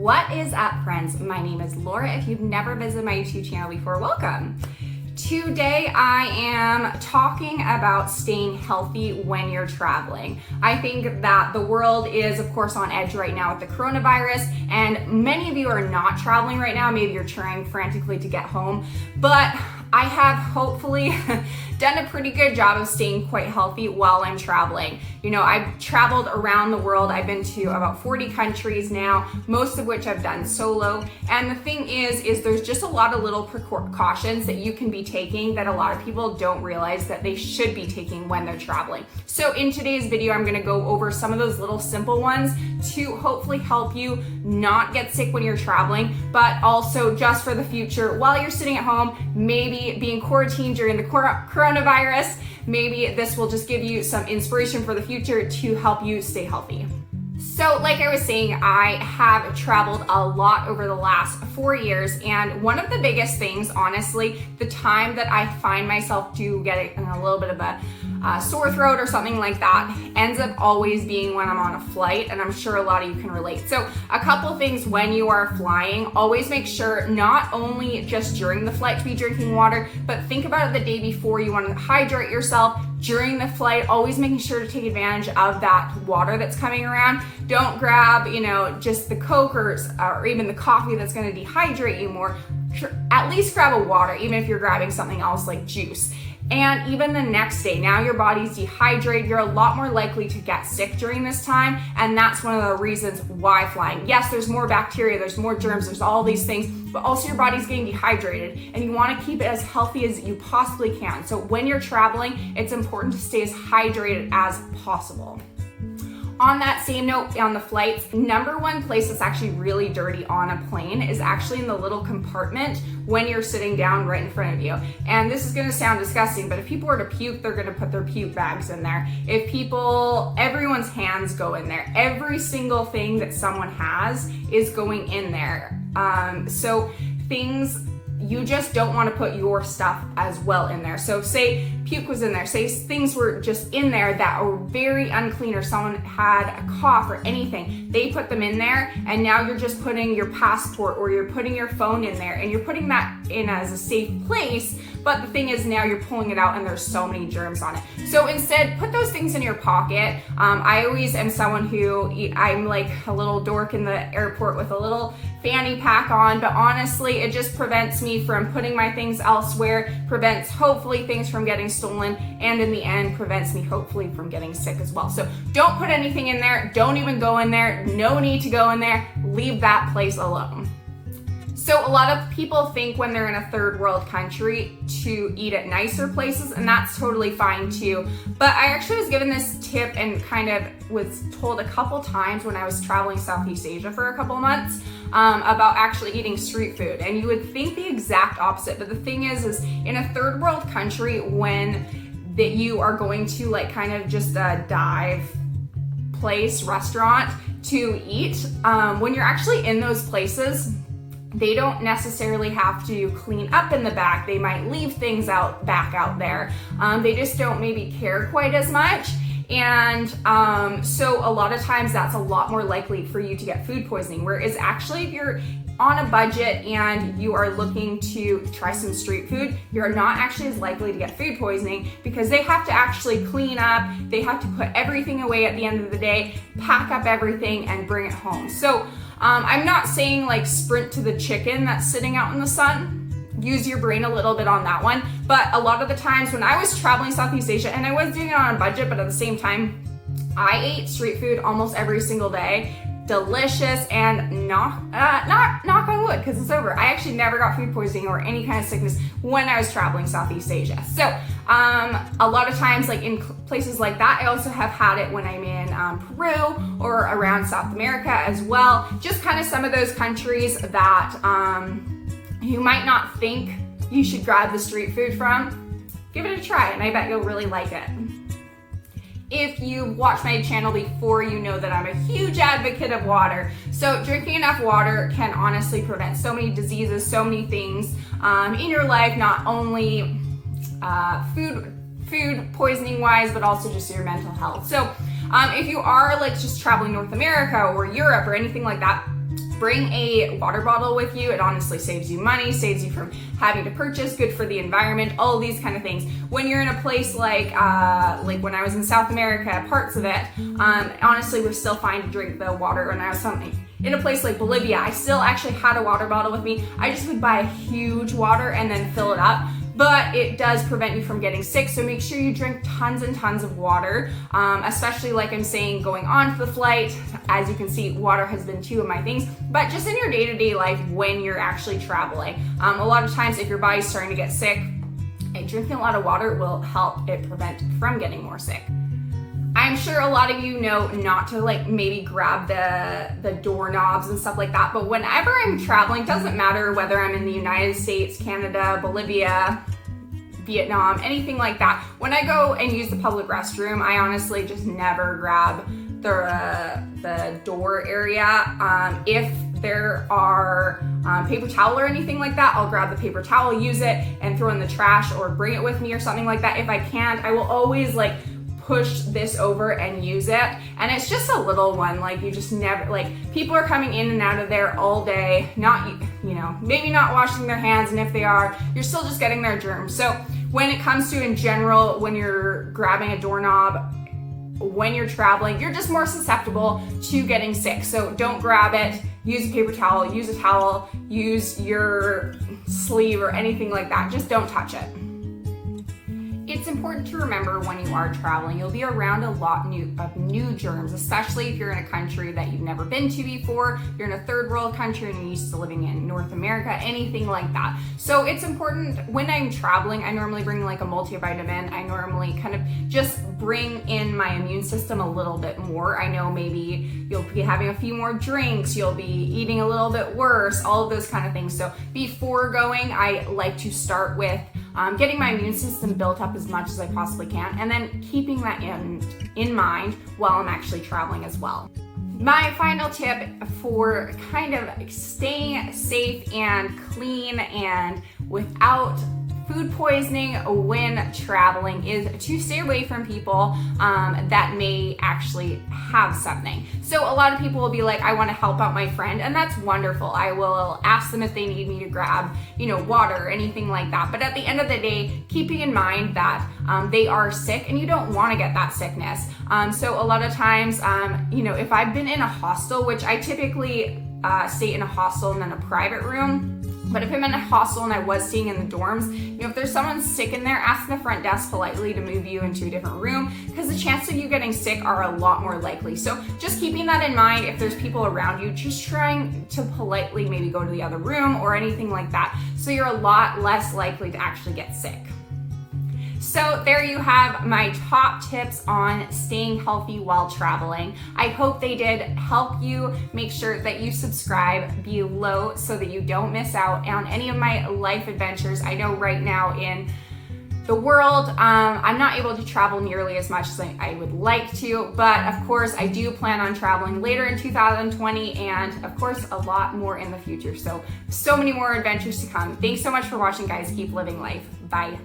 What is up, friends? My name is Laura. If you've never visited my YouTube channel before, welcome. Today I am talking about staying healthy when you're traveling. I think that the world is, of course, on edge right now with the coronavirus, and many of you are not traveling right now. Maybe you're trying frantically to get home, but I have hopefully done a pretty good job of staying quite healthy while I'm traveling. You know, I've traveled around the world. I've been to about 40 countries now, most of which I've done solo. And the thing is there's just a lot of little precautions that you can be taking that a lot of people don't realize that they should be taking when they're traveling. So in today's video, I'm gonna go over some of those little simple ones to hopefully help you not get sick when you're traveling, but also just for the future, while you're sitting at home, maybe being quarantined during the coronavirus, maybe this will just give you some inspiration for the future to help you stay healthy. So like I was saying, I have traveled a lot over the last 4 years, and one of the biggest things, honestly, the time that I find myself getting a little bit of a sore throat or something like that ends up always being when I'm on a flight, and I'm sure a lot of you can relate. So a couple things when you are flying, always make sure not only just during the flight to be drinking water, but think about it the day before. You want to hydrate yourself during the flight, always making sure to take advantage of that water that's coming around. Don't grab, just the Coke or even the coffee that's going to dehydrate you more. At least grab a water, even if you're grabbing something else like juice. And even the next day, now your body's dehydrated, you're a lot more likely to get sick during this time. And that's one of the reasons why flying. Yes, there's more bacteria, there's more germs, there's all these things, but also your body's getting dehydrated and you want to keep it as healthy as you possibly can. So when you're traveling, it's important to stay as hydrated as possible. On that same note, on the flights, number one place that's actually really dirty on a plane is actually in the little compartment when you're sitting down right in front of you. And this is gonna sound disgusting, but if people were to puke, they're gonna put their puke bags in there. Everyone's hands go in there. Every single thing that someone has is going in there. So things, you just don't want to put your stuff as well in there. So say puke was in there, say things were just in there that were very unclean, or someone had a cough or anything, they put them in there, and now you're just putting your passport or you're putting your phone in there, and you're putting that in as a safe place. But the thing is, now you're pulling it out and there's so many germs on it. So instead, put those things in your pocket. I always am someone I'm like a little dork in the airport with a little fanny pack on, but honestly, it just prevents me from putting my things elsewhere, prevents hopefully things from getting stolen, and in the end, prevents me hopefully from getting sick as well. So don't put anything in there. Don't even go in there. No need to go in there. Leave that place alone. So a lot of people think when they're in a third world country to eat at nicer places, and that's totally fine too. But I actually was given this tip and kind of was told a couple times when I was traveling Southeast Asia for a couple months about actually eating street food. And you would think the exact opposite, but the thing is in a third world country, when that you are going to like kind of just a dive place, restaurant to eat, when you're actually in those places, they don't necessarily have to clean up in the back. They might leave things back out there. They just don't maybe care quite as much. And so a lot of times that's a lot more likely for you to get food poisoning. Whereas actually if you're on a budget and you are looking to try some street food, you're not actually as likely to get food poisoning because they have to actually clean up. They have to put everything away at the end of the day, pack up everything and bring it home. So I'm not saying like sprint to the chicken that's sitting out in the sun. Use your brain a little bit on that one. But a lot of the times when I was traveling Southeast Asia, and I was doing it on a budget, but at the same time, I ate street food almost every single day. Delicious, and knock on wood, because it's over. I actually never got food poisoning or any kind of sickness when I was traveling Southeast Asia. So a lot of times, like in places like that, I also have had it when I'm in Peru or around South America as well. Just kind of some of those countries that you might not think you should grab the street food from. Give it a try, and I bet you'll really like it. If you've watched my channel before, you know that I'm a huge advocate of water. So drinking enough water can honestly prevent so many diseases, so many things in your life, not only food poisoning wise, but also just your mental health. So if you are like just traveling North America or Europe or anything like that, Bring a water bottle with you. It honestly saves you money, saves you from having to purchase, good for the environment, all these kind of things. When you're in a place like when I was in South America, parts of it, honestly, we're still fine to drink the water. When I was in a place like Bolivia, I still actually had a water bottle with me. I just would buy a huge water and then fill it up. But it does prevent you from getting sick, so make sure you drink tons and tons of water, especially like I'm saying, going on to the flight. As you can see, water has been two of my things, but just in your day-to-day life when you're actually traveling. A lot of times if your body's starting to get sick, drinking a lot of water will help it prevent from getting more sick. I'm sure a lot of you know not to maybe grab the doorknobs and stuff like that, but whenever I'm traveling, doesn't matter whether I'm in the United States, Canada, Bolivia, Vietnam, anything like that. When I go and use the public restroom, I honestly just never grab the door area. If there are paper towel or anything like that, I'll grab the paper towel, use it, and throw it in the trash or bring it with me or something like that. If I can't, I will always push this over and use it. And it's just a little one, you just never, people are coming in and out of there all day, not, maybe not washing their hands, and if they are, you're still just getting their germs. So when it comes to, in general, when you're grabbing a doorknob, when you're traveling, you're just more susceptible to getting sick. So don't grab it, use a paper towel, use a towel, use your sleeve or anything like that. Just don't touch it. It's important to remember when you are traveling, you'll be around a lot of new germs, especially if you're in a country that you've never been to before, you're in a third world country and you're used to living in North America, anything like that. So it's important when I'm traveling, I normally bring a multivitamin. I normally kind of just bring in my immune system a little bit more. I know maybe you'll be having a few more drinks, you'll be eating a little bit worse, all of those kind of things. So before going, I like to start with getting my immune system built up as much as I possibly can, and then keeping that in mind while I'm actually traveling as well. My final tip for kind of staying safe and clean and without food poisoning when traveling is to stay away from people that may actually have something. So a lot of people will be like, I want to help out my friend, and that's wonderful. I will ask them if they need me to grab, water or anything like that. But at the end of the day, keeping in mind that they are sick and you don't want to get that sickness. So a lot of times, if I've been in a hostel, which I typically stay in a hostel and then a private room, but if I'm in a hostel and I was staying in the dorms, if there's someone sick in there, ask the front desk politely to move you into a different room, because the chances of you getting sick are a lot more likely. So just keeping that in mind, if there's people around you, just trying to politely maybe go to the other room or anything like that, so you're a lot less likely to actually get sick. So there you have my top tips on staying healthy while traveling. I hope they did help you. Make sure that you subscribe below so that you don't miss out on any of my life adventures. I know right now in the world, I'm not able to travel nearly as much as I would like to, but of course I do plan on traveling later in 2020 and of course a lot more in the future. So many more adventures to come. Thanks so much for watching, guys. Keep living life. Bye.